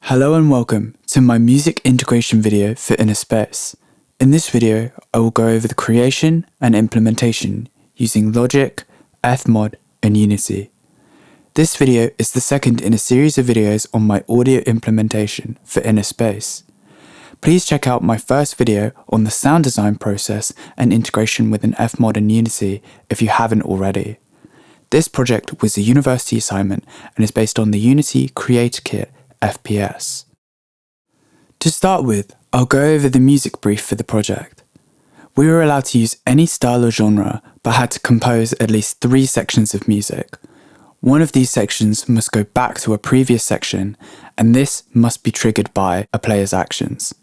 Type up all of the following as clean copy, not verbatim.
Hello and welcome to my music integration video for InnerSpace. In this video, I will go over the creation and implementation using Logic, FMOD, and Unity. This video is the second in a series of videos on my audio implementation for InnerSpace. Please check out my first video on the sound design process and integration with an FMOD and Unity if you haven't already. This project was a university assignment and is based on the Unity Creator Kit FPS. To start with, I'll go over the music brief for the project. We were allowed to use any style or genre, but had to compose at least 3 sections of music. One of these sections must go back to a previous section, and this must be triggered by a player's actions.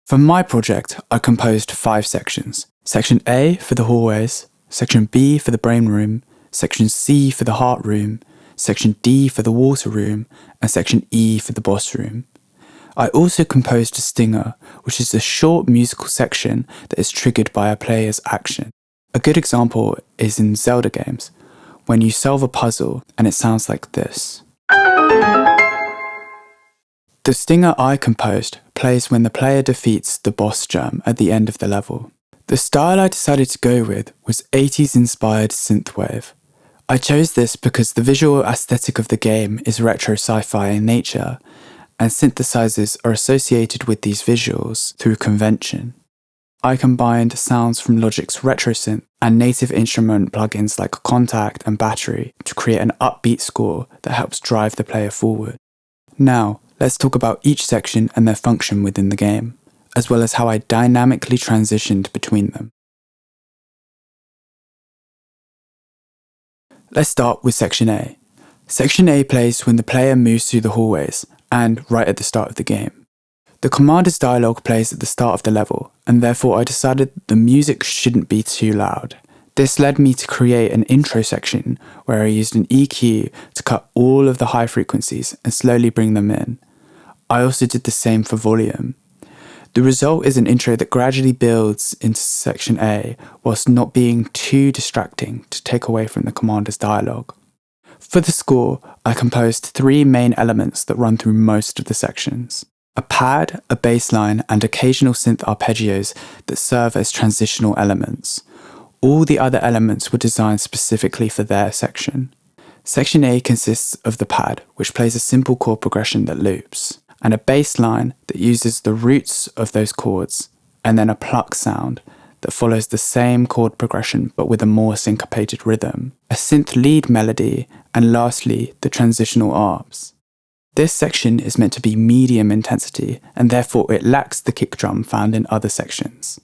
For my project, I composed 5 sections. Section A for the hallways, Section B for the brain room, Section C for the heart room, Section D for the water room, and Section E for the boss room. I also composed a stinger, which is a short musical section that is triggered by a player's action. A good example is in Zelda games, when you solve a puzzle and it sounds like this. The stinger I composed plays when the player defeats the boss germ at the end of the level. The style I decided to go with was 80s inspired synthwave. I chose this because the visual aesthetic of the game is retro sci-fi in nature, and synthesizers are associated with these visuals through convention. I combined sounds from Logic's RetroSynth and native instrument plugins like Contact and Battery to create an upbeat score that helps drive the player forward. Now, let's talk about each section and their function within the game, as well as how I dynamically transitioned between them. Let's start with Section A. Section A plays when the player moves through the hallways and right at the start of the game. The commander's dialogue plays at the start of the level, and therefore I decided the music shouldn't be too loud. This led me to create an intro section where I used an EQ to cut all of the high frequencies and slowly bring them in. I also did the same for volume. The result is an intro that gradually builds into Section A whilst not being too distracting to take away from the commander's dialogue. For the score, I composed 3 main elements that run through most of the sections. A pad, a bass line, and occasional synth arpeggios that serve as transitional elements. All the other elements were designed specifically for their section. Section A consists of the pad, which plays a simple chord progression that loops, and a bass line that uses the roots of those chords, and then a pluck sound that follows the same chord progression but with a more syncopated rhythm, a synth lead melody, and lastly, the transitional arps. This section is meant to be medium intensity, and therefore it lacks the kick drum found in other sections.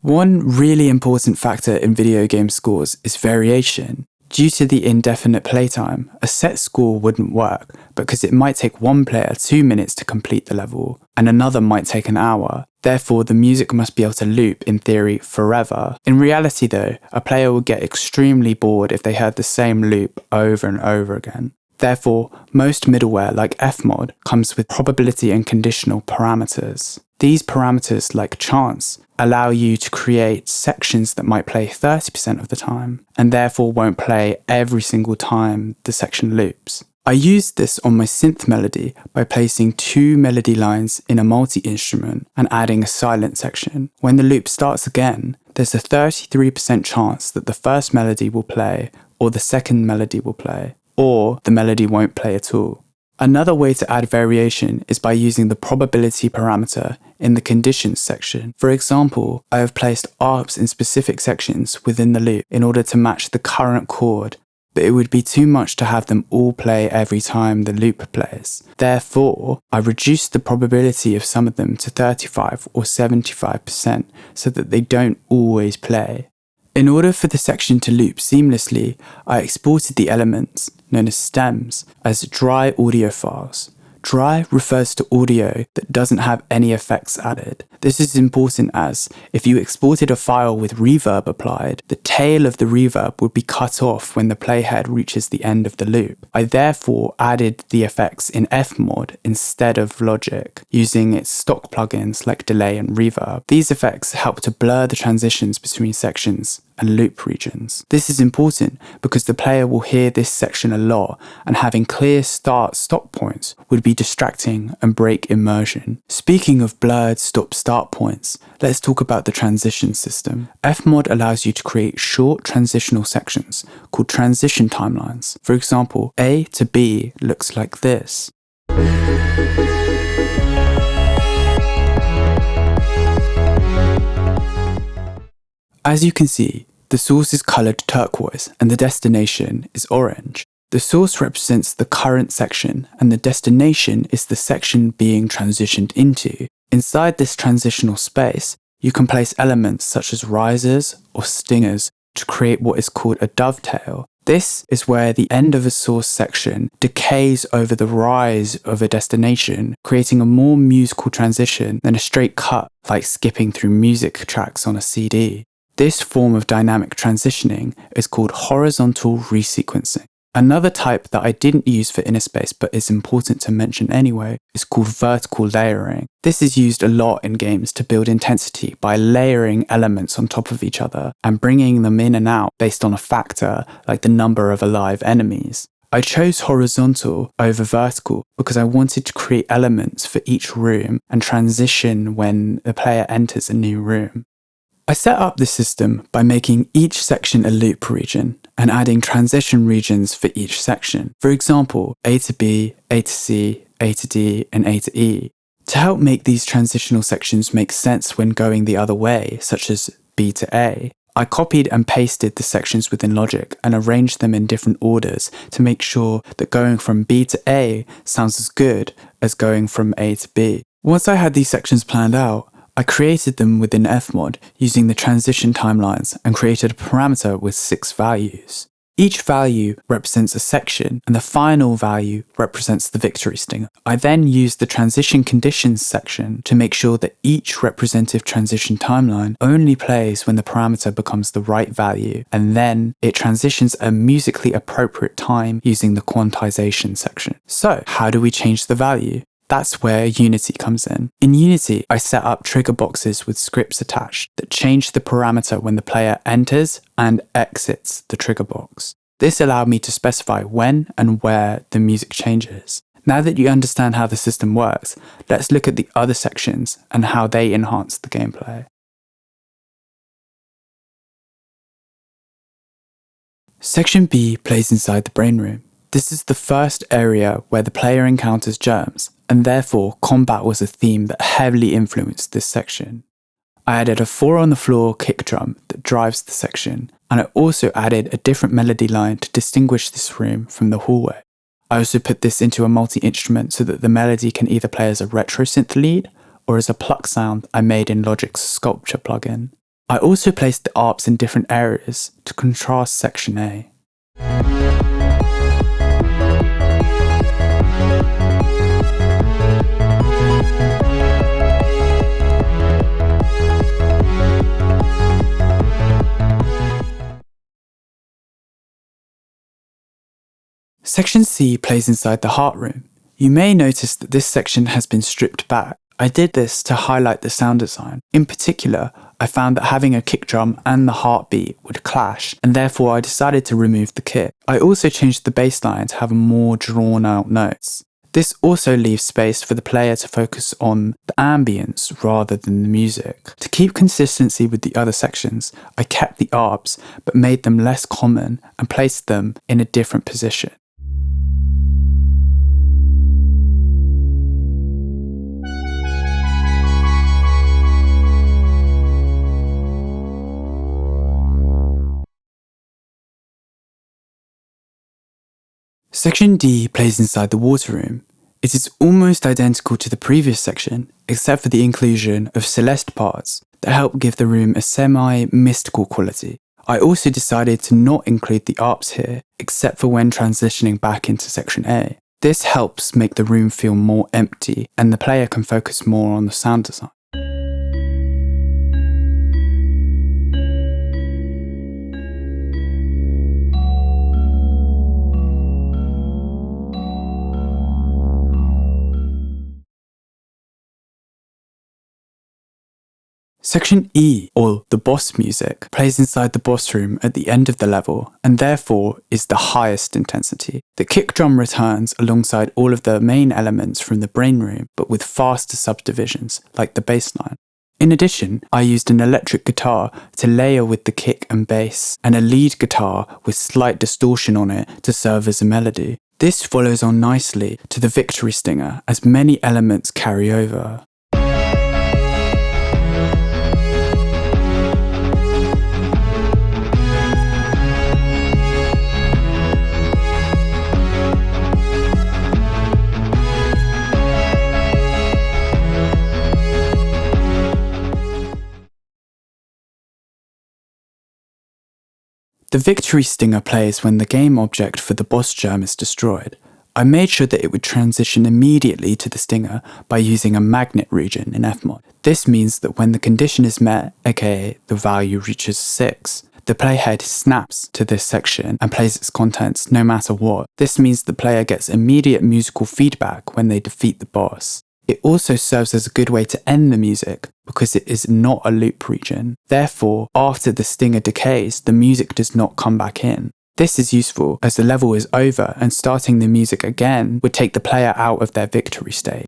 One really important factor in video game scores is variation. Due to the indefinite playtime, a set score wouldn't work because it might take one player 2 minutes to complete the level, and another might take an hour. Therefore, the music must be able to loop, in theory, forever. In reality though, a player would get extremely bored if they heard the same loop over and over again. Therefore, most middleware like FMOD comes with probability and conditional parameters. These parameters, like chance, allow you to create sections that might play 30% of the time, and therefore won't play every single time the section loops. I used this on my synth melody by placing 2 melody lines in a multi-instrument and adding a silent section. When the loop starts again, there's a 33% chance that the first melody will play, or the second melody will play, or the melody won't play at all. Another way to add variation is by using the probability parameter in the conditions section. For example, I have placed arps in specific sections within the loop in order to match the current chord, but it would be too much to have them all play every time the loop plays. Therefore, I reduced the probability of some of them to 35 or 75% so that they don't always play. In order for the section to loop seamlessly, I exported the elements, known as stems, as dry audio files. Dry refers to audio that doesn't have any effects added. This is important as, if you exported a file with reverb applied, the tail of the reverb would be cut off when the playhead reaches the end of the loop. I therefore added the effects in FMOD instead of Logic, using its stock plugins like delay and reverb. These effects help to blur the transitions between sections and loop regions. This is important because the player will hear this section a lot, and having clear start-stop points would be distracting and break immersion. Speaking of blurred stop-start points, let's talk about the transition system. FMOD allows you to create short transitional sections called transition timelines. For example, A to B looks like this. As you can see, the source is coloured turquoise and the destination is orange. The source represents the current section and the destination is the section being transitioned into. Inside this transitional space, you can place elements such as risers or stingers to create what is called a dovetail. This is where the end of a source section decays over the rise of a destination, creating a more musical transition than a straight cut like skipping through music tracks on a CD. This form of dynamic transitioning is called horizontal resequencing. Another type that I didn't use for InnerSpace but is important to mention anyway is called vertical layering. This is used a lot in games to build intensity by layering elements on top of each other and bringing them in and out based on a factor like the number of alive enemies. I chose horizontal over vertical because I wanted to create elements for each room and transition when the player enters a new room. I set up this system by making each section a loop region and adding transition regions for each section. For example, A to B, A to C, A to D, and A to E. To help make these transitional sections make sense when going the other way, such as B to A, I copied and pasted the sections within Logic and arranged them in different orders to make sure that going from B to A sounds as good as going from A to B. Once I had these sections planned out, I created them within FMOD using the transition timelines and created a parameter with 6 values. Each value represents a section and the final value represents the victory stinger. I then used the transition conditions section to make sure that each representative transition timeline only plays when the parameter becomes the right value, and then it transitions at a musically appropriate time using the quantization section. So, how do we change the value? That's where Unity comes in. In Unity, I set up trigger boxes with scripts attached that change the parameter when the player enters and exits the trigger box. This allowed me to specify when and where the music changes. Now that you understand how the system works, let's look at the other sections and how they enhance the gameplay. Section B plays inside the brain room. This is the first area where the player encounters germs, and therefore combat was a theme that heavily influenced this section. I added a 4 on the floor kick drum that drives the section, and I also added a different melody line to distinguish this room from the hallway. I also put this into a multi-instrument so that the melody can either play as a retro synth lead or as a pluck sound I made in Logic's Sculpture plugin. I also placed the ARPs in different areas to contrast section A. Section C plays inside the heart room. You may notice that this section has been stripped back. I did this to highlight the sound design. In particular, I found that having a kick drum and the heartbeat would clash, and therefore I decided to remove the kick. I also changed the bass line to have more drawn out notes. This also leaves space for the player to focus on the ambience rather than the music. To keep consistency with the other sections, I kept the ARPs but made them less common and placed them in a different position. Section D plays inside the water room. It is almost identical to the previous section, except for the inclusion of celeste parts that help give the room a semi-mystical quality. I also decided to not include the ARPs here, except for when transitioning back into Section A. This helps make the room feel more empty and the player can focus more on the sound design. Section E, or the boss music, plays inside the boss room at the end of the level, and therefore is the highest intensity. The kick drum returns alongside all of the main elements from the brain room, but with faster subdivisions, like the bass line. In addition, I used an electric guitar to layer with the kick and bass, and a lead guitar with slight distortion on it to serve as a melody. This follows on nicely to the victory stinger, as many elements carry over. The victory stinger plays when the game object for the boss germ is destroyed. I made sure that it would transition immediately to the stinger by using a magnet region in FMOD. This means that when the condition is met, aka the value reaches 6, the playhead snaps to this section and plays its contents no matter what. This means the player gets immediate musical feedback when they defeat the boss. It also serves as a good way to end the music because it is not a loop region. Therefore, after the stinger decays, the music does not come back in. This is useful as the level is over and starting the music again would take the player out of their victory state.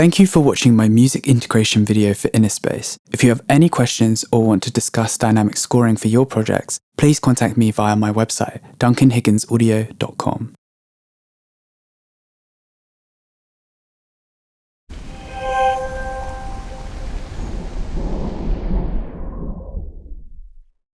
Thank you for watching my music integration video for InnerSpace. If you have any questions or want to discuss dynamic scoring for your projects, please contact me via my website, duncanhigginsaudio.com.